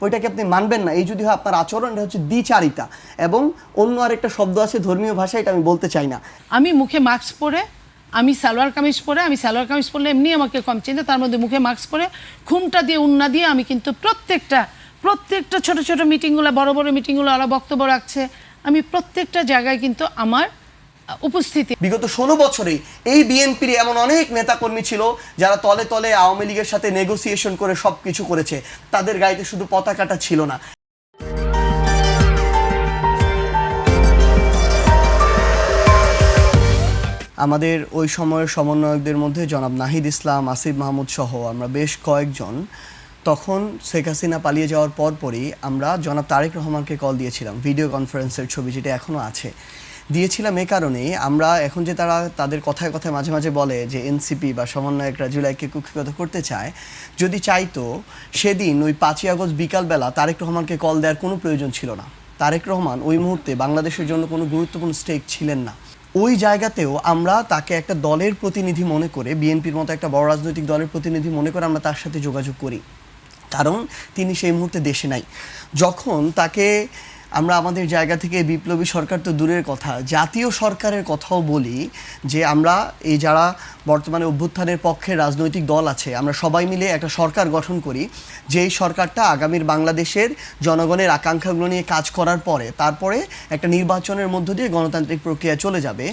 ওইটাকে আপনি মানবেন না। এই যদি হয় আপনার আচরণ, এটা হচ্ছে দ্বিচারিতা। এবং অন্য আরেকটা শব্দ আছে ধর্মীয় ভাষায়, এটা আমি বলতে চাই না। আমি মুখে মাস্ক পরে, আমি সালোয়ার কামিজ পরলে এমনি আমাকে কম চিনতে, তার মধ্যে মুখে মাস্ক পরে ঘুমটা দিয়ে উন্না দিয়ে আমি কিন্তু প্রত্যেকটা ছোট ছোট মিটিংগুলো, বড় বড় মিটিংগুলো ওরা বক্তব্য রাখছে, আমি প্রত্যেকটা জায়গায় কিন্তু আমার উপস্থিতি। বিগত 16 বছরে এই বিএনপির এমন অনেক নেতাকর্মী ছিল যারা তলে তলে আওয়ামী লীগের সাথে নেগোসিয়েশন করে সবকিছু করেছে। তাদের গাড়িতে শুধু পতাকাটা ছিল না। আমাদের ওই সময়ের সমন্বয়কদের মধ্যে জনাব নাহিদ ইসলাম, আসিফ মাহমুদ সহ আমরা বেশ কয়েকজন তখন শেখ হাসিনা পালিয়ে যাওয়ার পরপরই আমরা জনাব তারেক রহমানকে কল দিয়েছিলাম, ভিডিও কনফারেন্সের ছবি যেটা এখনও আছে। দিয়েছিলাম এ কারণে, আমরা এখন যে তাদের কথায় কথায় মাঝে মাঝে বলে যে এনসিপি বা সমন্বয়করা জুলাইকে কুক্ষিগত করতে চায়, যদি চাইতো সেদিন ওই 5ই আগস্ট বিকালবেলা তারেক রহমানকে কল দেওয়ার কোনো প্রয়োজন ছিল না। তারেক রহমান ওই মুহূর্তে বাংলাদেশের জন্য কোনো গুরুত্বপূর্ণ স্টেক ছিলেন না। ওই জায়গাতেও আমরা তাকে একটা দলের প্রতিনিধি মনে করে, বিএনপির মতো একটা বড় রাজনৈতিক দলের প্রতিনিধি মনে করে আমরা তার সাথে যোগাযোগ করি, কারণ তিনি সেই মুহূর্তে দেশে নাই। যখন তাকে আমরা আমাদের জায়গা থেকে বিপ্লবী সরকার তো দূরের কথা, জাতীয় সরকারের কথাও বলি যে আমরা এই যারা বর্তমানে অভ্যুত্থানের পক্ষে রাজনৈতিক দল আছে, আমরা সবাই মিলে একটা সরকার গঠন করি, যেই সরকারটা আগামীর বাংলাদেশের জনগণের আকাঙ্ক্ষাগুলো নিয়ে কাজ করার পরে তারপরে একটা নির্বাচনের মধ্য দিয়ে গণতান্ত্রিক প্রক্রিয়া চলে যাবে।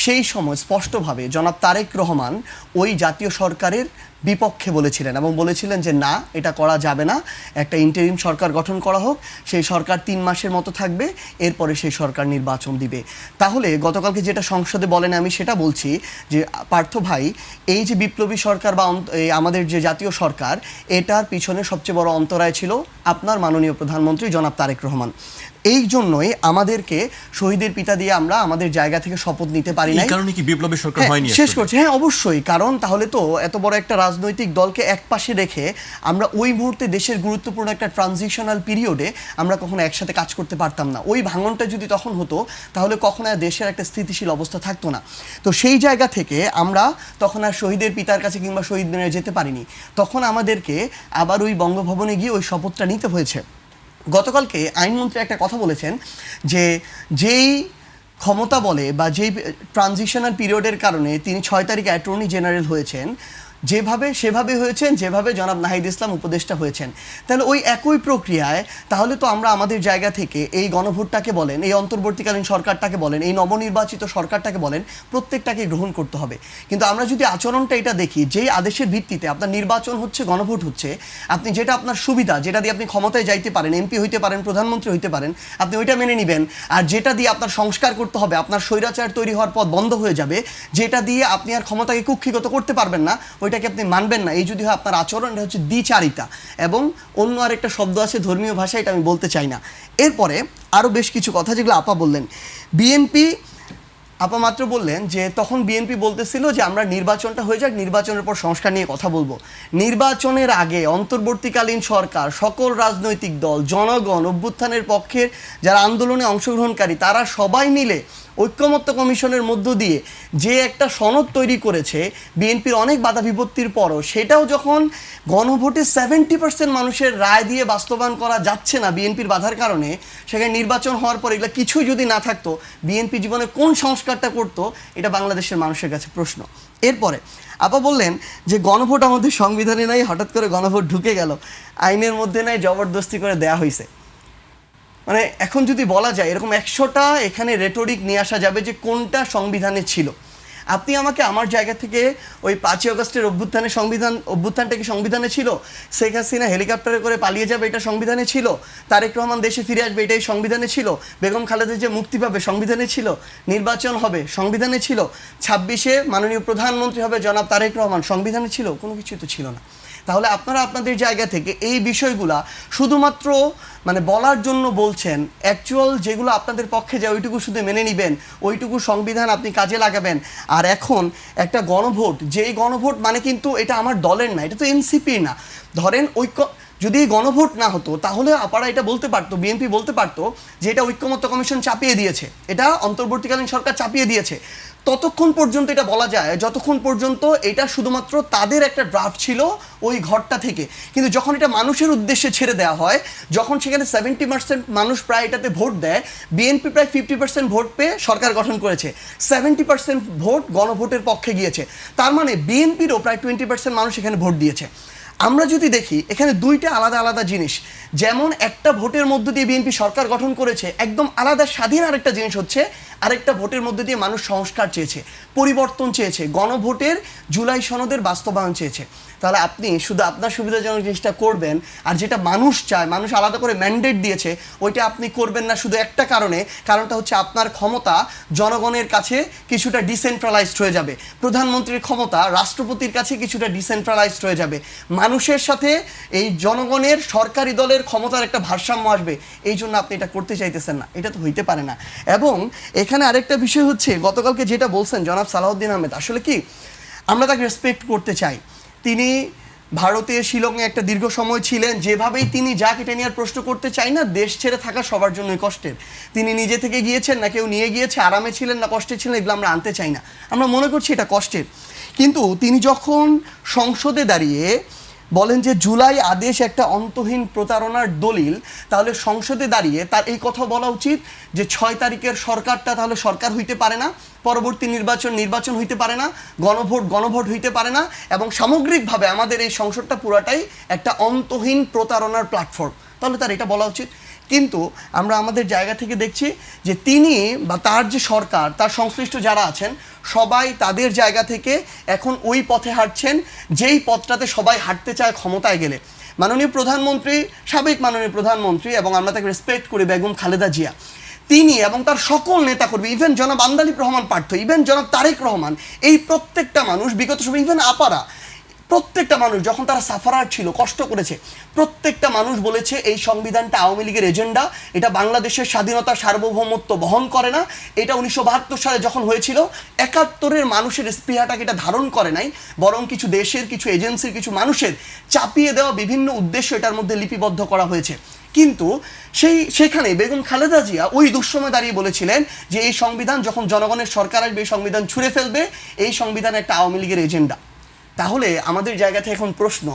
সেই সময় স্পষ্টভাবে জনাব তারেক রহমান ওই জাতীয় সরকারের বিপক্ষে বলেছিলেন এবং বলেছিলেন যে না, এটা করা যাবে না, একটা ইন্টারিম সরকার গঠন করা হোক, সেই সরকার 3 মাসের মতো থাকবে, এরপরে সেই সরকার নির্বাচন দিবে। তাহলে গতকালকে যেটা সংসদে বলেন, আমি সেটা বলছি যে পার্থ ভাই, এই যে বিপ্লবী সরকার বা আমাদের যে জাতীয় সরকার, এটার পিছনে সবচেয়ে বড় অন্তরায় ছিল আপনার মাননীয় প্রধানমন্ত্রী জনাব তারেক রহমান। এই জন্যই আমাদেরকে শহীদের পিতা দিয়ে আমরা আমাদের জায়গা থেকে শপথ নিতে পারি না। এই কারণে কি বিপ্লবী সরকার হয়নি? শেষ করছি, হ্যাঁ অবশ্যই, কারণ তাহলে তো এত বড় একটা রাজনৈতিক দলকে একপাশে রেখে আমরা ওই মুহূর্তে দেশের গুরুত্বপূর্ণ একটা ট্রানজিশনাল পিরিয়ডে আমরা কখনো একসাথে কাজ করতে পারতাম না। ওই ভাঙনটা যদি তখন হতো তাহলে কখনো আর দেশের একটা স্থিতিশীল অবস্থা থাকতো না। তো সেই জায়গা থেকে আমরা তখন আর শহীদের পিতার কাছে কিংবা শহীদ মিনারে যেতে পারিনি। তখন আমাদেরকে আবার ওই বঙ্গভবনে গিয়ে ওই শপথটা নিতে হয়েছে। গতকালকে আইনমন্ত্রী একটা কথা বলেছেন যে যেই ক্ষমতা বলে বা যেই ট্রানজিশনাল পিরিয়ডের কারণে তিনি 6 তারিখে অ্যাটর্নি জেনারেল হয়েছেন, সেভাবে হয়েছেন যেভাবে জনাব নাহিদ ইসলাম উপদেষ্টা হয়েছেন। তাহলে ওই একই প্রক্রিয়ায় তাহলে তো আমরা আমাদের জায়গা থেকে এই গণভোটটাকে বলেন, এই অন্তর্বর্তীকালীন সরকারটাকে বলেন, এই নবনির্বাচিত সরকারটাকে বলেন, প্রত্যেকটাকে গ্রহণ করতে হবে। কিন্তু আমরা যদি আচরণটা এটা দেখি, যেই আদেশের ভিত্তিতে আপনার নির্বাচন হচ্ছে, গণভোট হচ্ছে, আপনি যেটা আপনার সুবিধা, যেটা দিয়ে আপনি ক্ষমতায় যাইতে পারেন, এমপি হইতে পারেন, প্রধানমন্ত্রী হইতে পারেন, আপনি ওইটা মেনে নেবেন। আর যেটা দিয়ে আপনার সংস্কার করতে হবে, আপনার স্বৈরাচার তৈরি হওয়ার পথ বন্ধ হয়ে যাবে, যেটা দিয়ে আপনি আর ক্ষমতাকে কুক্ষিগত করতে পারবেন না, ওইটাকে আপনি মানবেন না। এই যদি হয় আপনার আচরণ, এটা হচ্ছে দ্বিচারিতা। এবং অন্য আরেকটা শব্দ আছে ধর্মীয় ভাষায়, এটা আমি বলতে চাই না। এরপরে আরও বেশ কিছু কথা যেগুলো আপা বললেন। বিএনপি আপা মাত্র বললেন যে তখন বিএনপি বলতেছিল যে আমরা নির্বাচনটা হয়ে যাক, নির্বাচনের পর সংস্কার নিয়ে কথা বলবো। নির্বাচনের আগে অন্তর্বর্তীকালীন সরকার, সকল রাজনৈতিক দল, জনগণ, অভ্যুত্থানের পক্ষের যারা আন্দোলনে অংশগ্রহণকারী, তারা সবাই মিলে ঐক্যমত্য কমিশনের মধ্য দিয়ে যে একটা সনদ তৈরি করেছে, বিএনপির অনেক বাধা বিপত্তির পরও সেটাও যখন গণভোটে 70% মানুষের রায় দিয়ে বাস্তবায়ন করা যাচ্ছে না বিএনপির বাধার কারণে, সেখানে নির্বাচন হওয়ার পর এগুলো কিছুই যদি না থাকতো, বিএনপি জীবনে কোন সংস্কারটা করতো, এটা বাংলাদেশের মানুষের কাছে প্রশ্ন। এরপরে আপা বললেন যে গণভোট আমাদের সংবিধানে নাই, হঠাৎ করে গণভোট ঢুকে গেল, আইনের মধ্যে নাই, জবরদস্তি করে দেয়া হয়েছে। মানে এখন যদি বলা যায় এরকম 100টা এখানে রেটরিক নিয়ে আসা যাবে যে কোনটা সংবিধানে ছিল। আপনি আমাকে আমার জায়গা থেকে ওই 5ই আগস্টের অভ্যুত্থানটা কি সংবিধানে ছিল? শেখ হাসিনা হেলিকপ্টারে করে পালিয়ে যাবে, এটা সংবিধানে ছিল? তারেক রহমান দেশে ফিরে আসবে, এটাই সংবিধানে ছিল? বেগম খালেদা যে মুক্তি পাবে, সংবিধানে ছিল? নির্বাচন হবে, সংবিধানে ছিল? 26-এ মাননীয় প্রধানমন্ত্রী হবে জনাব তারেক রহমান, সংবিধানে ছিল? কোনো কিছু তো ছিল না। তাহলে আপনারা আপনাদের জায়গা থেকে এই বিষয়গুলা শুধুমাত্র মানে বলার জন্য বলছেন, অ্যাকচুয়াল যেগুলো আপনাদের পক্ষে যায় ওইটুকু শুধু মেনে নেবেন, ওইটুকু সংবিধান আপনি কাজে লাগাবেন। আর এখন একটা গণভোট, যেই গণভোট মানে কিন্তু এটা আমার দলের না, এটা তো এনসিপির না। ধরেন যদি এই গণভোট না হতো তাহলে আপারা এটা বলতে পারতো, বিএনপি বলতে পারতো যে এটা ঐক্যমত্য কমিশন চাপিয়ে দিয়েছে, এটা অন্তর্বর্তীকালীন সরকার চাপিয়ে দিয়েছে। ততক্ষণ পর্যন্ত এটা বলা যায় যতক্ষণ পর্যন্ত এটা শুধুমাত্র তাদের একটা ড্রাফট ছিল ওই ঘরটা থেকে। কিন্তু যখন এটা মানুষের উদ্দেশ্যে ছেড়ে দেওয়া হয়, যখন সেখানে 70% মানুষ প্রায় এটাতে ভোট দেয়, বিএনপি প্রায় 50% ভোট পেয়ে সরকার গঠন করেছে, 70% ভোট গণভোটের পক্ষে গিয়েছে। তার মানে বিএনপিরও প্রায় 20% মানুষ এখানে ভোট দিয়েছে। আমরা যদি দেখি এখানে দুইটা আলাদা আলাদা জিনিস, যেমন একটা ভোটের মধ্য দিয়ে বিএনপি সরকার গঠন করেছে, একদম আলাদা স্বাধীন আরেকটা জিনিস হচ্ছে আরেকটা ভোটের মধ্যে দিয়ে মানুষ সংস্কার চেয়েছে, পরিবর্তন চেয়েছে, গণভোটের জুলাই সনদের বাস্তবায়ন চেয়েছে। তাহলে আপনি শুধু আপনার সুবিধাজনক জিনিসটা করবেন, আর যেটা মানুষ চায়, মানুষ আলাদা করে ম্যান্ডেট দিয়েছে, ওইটা আপনি করবেন না শুধু একটা কারণটা হচ্ছে আপনার ক্ষমতা জনগণের কাছে কিছুটা ডিসেন্ট্রালাইজড হয়ে যাবে, প্রধানমন্ত্রীর ক্ষমতা রাষ্ট্রপতির কাছে কিছুটা ডিসেন্ট্রালাইজড হয়ে যাবে, মানুষের সাথে এই জনগণের সরকারি দলের ক্ষমতার একটা ভারসাম্য আসবে। এই জন্য আপনি এটা করতে চাইতেছেন না, এটা তো হইতে পারে না। এবং এখানে আরেকটা বিষয় হচ্ছে, গতকালকে যেটা বলছেন জনাব সালাউদ্দিন আহমেদ, আসলে কি আমরা তাকে রেসপেক্ট করতে চাই। তিনি ভারতে শিলংয়ে একটা দীর্ঘ সময় ছিলেন, যেভাবেই তিনি যাক এটা নিয়ে আর প্রশ্ন করতে চাই না, দেশ ছেড়ে থাকা সবার জন্যই কষ্টের। তিনি নিজে থেকে গিয়েছেন না কেউ নিয়ে গিয়েছে, আরামে ছিলেন না কষ্টে ছিলেন, এগুলো আমরা আনতে চাই না, আমরা মনে করছি এটা কষ্টের। কিন্তু তিনি যখন সংসদে দাঁড়িয়ে বলেন যে জুলাই আদেশ একটা অন্তহীন প্রতারণার দলিল, তাহলে সংসদে দাঁড়িয়ে তার এই কথা বলা উচিত যে 6 তারিখের সরকারটা তাহলে সরকার হইতে পারে না, পরবর্তী নির্বাচন হইতে পারে না, গণভোট হইতে পারে না, এবং সামগ্রিকভাবে আমাদের এই সংসদটা পুরাটাই একটা অন্তহীন প্রতারণার প্ল্যাটফর্ম, তাহলে তার এটা বলা উচিত। কিন্তু আমরা আমাদের জায়গা থেকে দেখছি যে তিনি বা তার যে সরকার, তার সংশ্লিষ্ট যারা আছেন, সবাই তাদের জায়গা থেকে এখন ওই পথে হাঁটছেন যেই পথটাতে সবাই হাঁটতে চায় ক্ষমতায় গেলে। মাননীয় প্রধানমন্ত্রী, সাবেক মাননীয় প্রধানমন্ত্রী, এবং আমরা তাকে রেসপেক্ট করি, বেগম খালেদা জিয়া, তিনি এবং তার সকল নেতাকর্মী, ইভেন জনাব আন্দালিব রহমান পার্থ, ইভেন জনাব তারেক রহমান, এই প্রত্যেকটা মানুষ বিগত সময়, ইভেন আপারা, প্রত্যেকটা মানুষ যখন তারা সাফারার ছিল, কষ্ট করেছে, প্রত্যেকটা মানুষ বলেছে এই সংবিধানটা আওয়ামী লীগের এজেন্ডা, এটা বাংলাদেশের স্বাধীনতা সার্বভৌমত্ব বহন করে না, এটা 1972 সালে যখন হয়েছিল 71-এর মানুষের স্পৃহাটাকে এটা ধারণ করে নাই, বরং কিছু দেশের, কিছু এজেন্সির, কিছু মানুষের চাপিয়ে দেওয়া বিভিন্ন উদ্দেশ্য এটার মধ্যে লিপিবদ্ধ করা হয়েছে। কিন্তু সেখানে বেগম খালেদা জিয়া ওই দুঃসময় দাঁড়িয়ে বলেছিলেন যে এই সংবিধান যখন জনগণের সরকার আসবে, এই সংবিধান ছুঁড়ে ফেলবে, এই সংবিধান একটা আওয়ামী লীগের এজেন্ডা। তাহলে আমাদের জায়গা থেকে এখন প্রশ্ন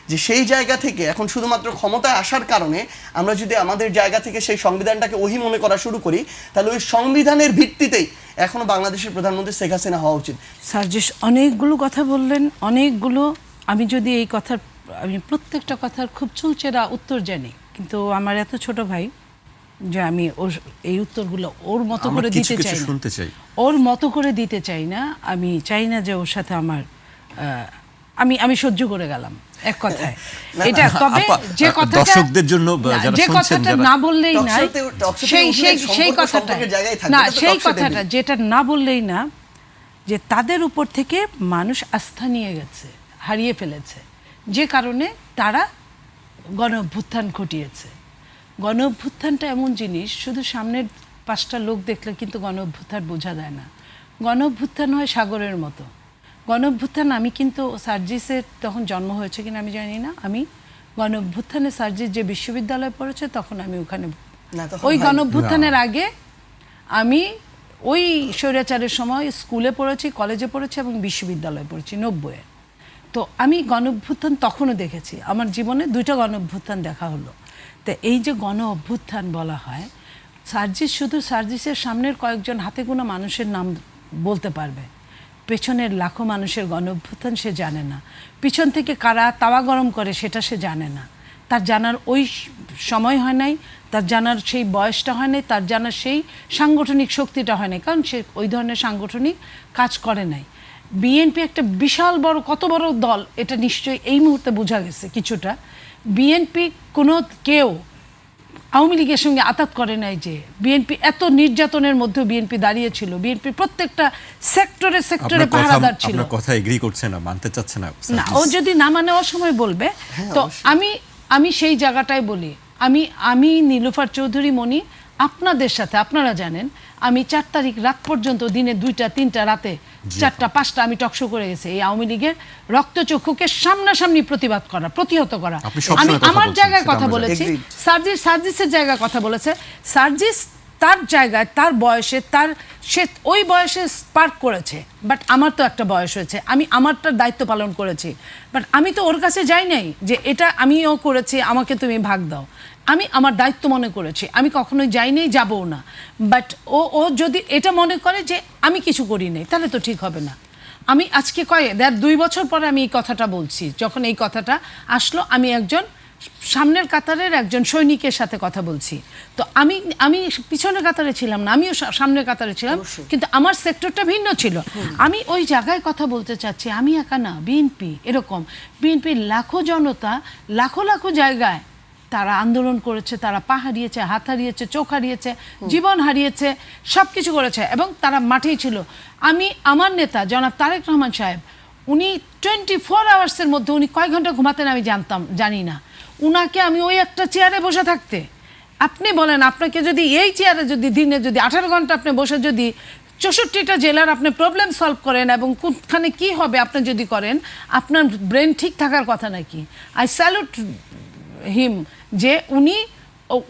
যে সেই জায়গা থেকে এখন শুধুমাত্র ক্ষমতায় আসার কারণে আমরা যদি আমাদের জায়গা থেকে সেই সংবিধানটাকে ওহি মনে করা শুরু করি, তাহলে ওই সংবিধানের ভিত্তিতেই এখনো বাংলাদেশের প্রধানমন্ত্রী শেখ হাসিনা হওয়া উচিত। সার্জিস অনেকগুলো কথা বললেন, অনেকগুলো। আমি যদি আমি প্রত্যেকটা কথার খুব চুলচেরা উত্তর জানি, কিন্তু আমার এত ছোট ভাই যে আমি এই উত্তরগুলো ওর মতো করে দিতে চাই না, ওর মতো করে দিতে চাই না। আমি চাই না যে ওর সাথে আমার আমি সহ্য করে গেলাম এক কথায় এটা। তবে যে কথাটা দর্শকদের জন্য যে কথাটা না বললেই না, সেই কথাটা যেটা না বললেই না, যে তাদের উপর থেকে মানুষ আস্থা নিয়ে গেছে, হারিয়ে ফেলেছে, যে কারণে তারা গণ অভ্যুত্থান ঘটিয়েছে। গণ অভ্যুত্থানটা এমন জিনিস, শুধু সামনের 5টা লোক দেখলে কিন্তু গণ অভ্যুত্থান বোঝা যায় না। গণ অভ্যুত্থান হয় সাগরের মতো। গণ অভ্যুত্থান, আমি কিন্তু সার্জিসের তখন জন্ম হয়েছে কিনা আমি জানি না, আমি গণ অভ্যুত্থানে সার্জিস যে বিশ্ববিদ্যালয়ে পড়েছে তখন আমি ওখানে, ওই গণ অভ্যুত্থানের আগে আমি ওই স্বৈরাচারের সময় স্কুলে পড়েছি, কলেজে পড়েছি এবং বিশ্ববিদ্যালয়ে পড়েছি 90-এ। তো আমি গণ অভ্যুত্থান তখনও দেখেছি, আমার জীবনে 2টা গণ অভ্যুত্থান দেখা হলো। তো এই যে গণ অভ্যুত্থান বলা হয়, সার্জিস শুধু সার্জিসের সামনের কয়েকজন হাতে গোনা মানুষের নাম বলতে পারবে, পেছনের লাখো মানুষের গণ অভ্যুত্থান সে জানে না। পিছন থেকে কারা তাওয়া গরম করে সেটা সে জানে না, তার জানার ওই সময় হয় নাই, তার জানার সেই বয়সটা হয় নাই, তার জানার সেই সাংগঠনিক শক্তিটা হয় নাই, কারণ সে ওই ধরনের সাংগঠনিক কাজ করে নাই। বিএনপি একটা বিশাল বড়, কত বড় দল এটা নিশ্চয়ই এই মুহূর্তে বোঝা গেছে কিছুটা। বিএনপি কেউ আওয়ামী লীগের সঙ্গে আতাত করে নাই, যে বিএনপি এত নির্যাতনের মধ্যে বিএনপি দাঁড়িয়েছিল, বিএনপি প্রত্যেকটা সেক্টরে পাহারাদার ছিল। আপনার কথা এগ্রি করছে না, মানতে চাচ্ছে না। না, ও যদি না মানে ও সময় বলবে। তো আমি সেই জায়গাটায় বলি, আমি নীলুফার চৌধুরী মনি আপনাদের সাথে, আপনারা জানেন আমি 4 তারিখ রাত পর্যন্ত, দিনে 2টা 3টা রাতে 4টা 5টা আমি টকশো করে গেছি এই আওয়ামী লীগের রক্তচক্ষুকে সামনাসামনি প্রতিবাদ করা, প্রতিহত করা। আপনি সবসময় আমি কথা আমার বলছেন, জায়গায় সেটা কথা আমরা বলেছি, জানি। সার্জিসের জায়গায় কথা বলেছে। সার্জিস তার জায়গায়, তার বয়সে, সে ওই বয়সে স্পার্ক করেছে, বাট আমার তো একটা বয়স হয়েছে, আমি আমারটার দায়িত্ব পালন করেছি। বাট আমি তো ওর কাছে যাই নাই যে এটা আমিও করেছি, আমাকে তুমি ভাগ দাও। আমি আমার দায়িত্ব মনে করেছি, আমি কখনোই যাইনি, যাবও না। বাট ও যদি এটা মনে করে যে আমি কিছু করি নাই, তাহলে তো ঠিক হবে না। আমি আজকে 2 বছর পরে আমি এই কথাটা বলছি, যখন এই কথাটা আসলো, আমি একজন সামনের কাতারের একজন সৈনিকের সাথে কথা বলছি। তো আমি পিছনের কাতারে ছিলাম না, আমিও সামনের কাতারে ছিলাম, কিন্তু আমার সেক্টরটা ভিন্ন ছিল। আমি ওই জায়গায় কথা বলতে চাচ্ছি, আমি একা না, বিএনপি এরকম, বিএনপির লাখো জনতা লাখো লাখো জায়গায় তারা আন্দোলন করেছে, তারা পা হারিয়েছে, হাত হারিয়েছে, চোখ হারিয়েছে, জীবন হারিয়েছে, সব কিছু করেছে, এবং তারা মাঠেই ছিল। আমার নেতা জনাব তারেক রহমান সাহেব, উনি 24 আওয়ার্সের মধ্যে উনি কয় ঘন্টা ঘুমাতেন আমি জানি না। উনাকে আমি ওই একটা চেয়ারে বসে থাকতে, আপনি বলেন, আপনাকে যদি এই চেয়ারে যদি দিনে যদি 18 ঘন্টা আপনি বসে যদি 64টা জেলার আপনি প্রবলেম সলভ করেন এবং কোনখানে কি হবে আপনি যদি করেন, আপনার ব্রেন ঠিক থাকার কথা নাকি? আই স্যালুট হিম যে উনি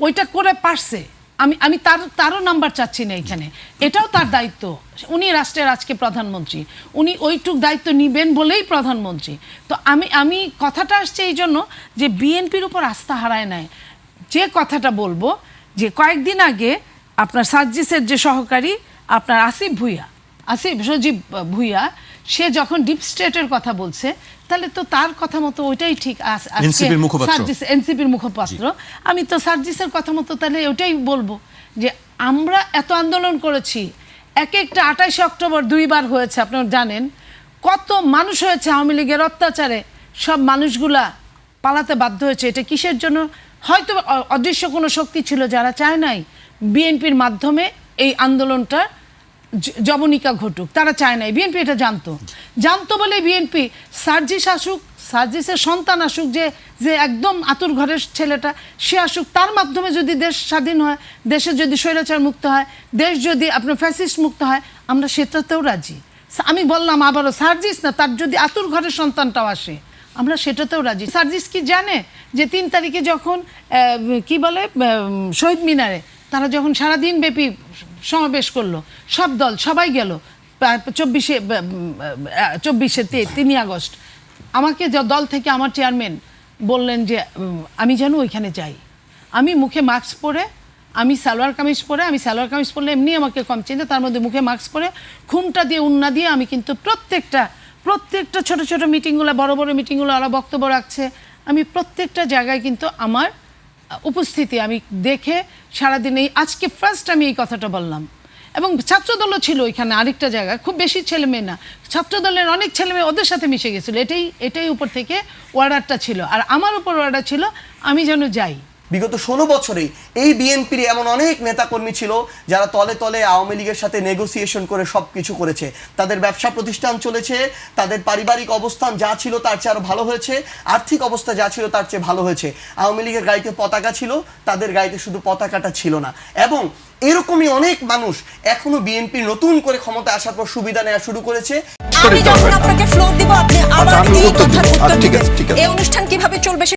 ওইটা করে পারছে। আমি তারও নাম্বার চাচ্ছি না এখানে, এটাও তার দায়িত্ব। উনি রাষ্ট্রের আজকে প্রধানমন্ত্রী, উনি ওইটুক দায়িত্ব নিবেন বলেই প্রধানমন্ত্রী। তো আমি কথাটা আসছে এই জন্য যে বিএনপির উপর আস্থা হারায় নাই। যে কথাটা বলবো যে কয়েকদিন আগে আপনার সার্জিসের যে সহকারী আপনার সজীব ভুইয়া, সে যখন ডিপ স্টেটের কথা বলছে, তাহলে তো তার কথা মতো ওইটাই ঠিক। এনসিপির মুখপাত্র, আমি তো সার্জিসের কথা মতো তাহলে ওইটাই বলবো যে আমরা এত আন্দোলন করেছি, এক একটা 28 অক্টোবর 2 বার হয়েছে, আপনারা জানেন কত মানুষ হয়েছে আওয়ামী লীগের অত্যাচারে, সব মানুষগুলা পালাতে বাধ্য হয়েছে। এটা কিসের জন্য? হয়তো অদৃশ্য কোনো শক্তি ছিল যারা চায় নাই বিএনপির মাধ্যমে এই আন্দোলনটা জবনিকা ঘটুক, তারা চায় নাই। বিএনপি এটা জানতো বলে বিএনপি সার্জিসের সন্তান আসুক, যে একদম আতুর ঘরের ছেলেটা, সে আসুক, তার মাধ্যমে যদি দেশ স্বাধীন হয়, দেশে যদি স্বৈরাচার মুক্ত হয়, দেশ যদি আপনার ফ্যাসিস্ট মুক্ত হয়, আমরা সেটাতেও রাজি। আমি বললাম আবারও, সার্জিস না, তার যদি আতুর ঘরের সন্তানটাও আসে, আমরা সেটাতেও রাজি। সার্জিস কি জানে যে 3 তারিখে যখন কি বলে শহীদ মিনারে তারা যখন সারাদিন ব্যাপী সমাবেশ করলো, সব দল সবাই গেল, 24শে 3 আগস্ট, আমাকে দল থেকে আমার চেয়ারম্যান বললেন যে আমি যেন ওইখানে যাই। আমি মুখে মাস্ক পরে, আমি সালোয়ার কামিজ পরলে এমনি আমাকে কম চিনতে, তার মধ্যে মুখে মাস্ক পরে ঘুমটা দিয়ে উন্না দিয়ে আমি কিন্তু প্রত্যেকটা ছোট ছোট মিটিংগুলো, বড় বড় মিটিংগুলো ওরা বক্তব্য রাখছে, আমি প্রত্যেকটা জায়গায় কিন্তু আমার উপস্থিতি আমি দেখে সারাদিন আজকে ফার্স্ট আমি এই কথাটা বললাম। এবং ছাত্রদলও ছিল ওইখানে আরেকটা জায়গায়, খুব বেশি ছেলে মেয়ে না, ছাত্রদলের অনেক ছেলে মেয়ে ওদের সাথে মিশে গেছিলো। এটাই উপর থেকে অর্ডারটা ছিল, আর আমার উপর অর্ডার ছিল আমি যেন যাই। বিগত 16 বছরে এই বিএনপির এমন অনেক নেতাকর্মী ছিল যারা তলে তলে আওয়ামী লীগের সাথে নেগোসিয়েশন করে সব কিছু করেছে। তাদের ব্যবসা প্রতিষ্ঠান চলেছে, তাদের পারিবারিক অবস্থান যা ছিল তার চেয়ে আরও ভালো হয়েছে, আর্থিক অবস্থা যা ছিল তার চেয়ে ভালো হয়েছে। আওয়ামী লীগের গাড়িতে পতাকা ছিল, তাদের গাড়িতে শুধু পতাকাটা ছিল না। এবং এরকমই অনেক মানুষ এখনো বিএনপি নতুন করে ক্ষমতা আসার পর সুবিধা নেওয়া শুরু করেছে। আমি যখন আপনাকে ফ্লোর দিব, আপনি আমার এই কথার উত্তর দিবেন। এই অনুষ্ঠান কিভাবে চলবে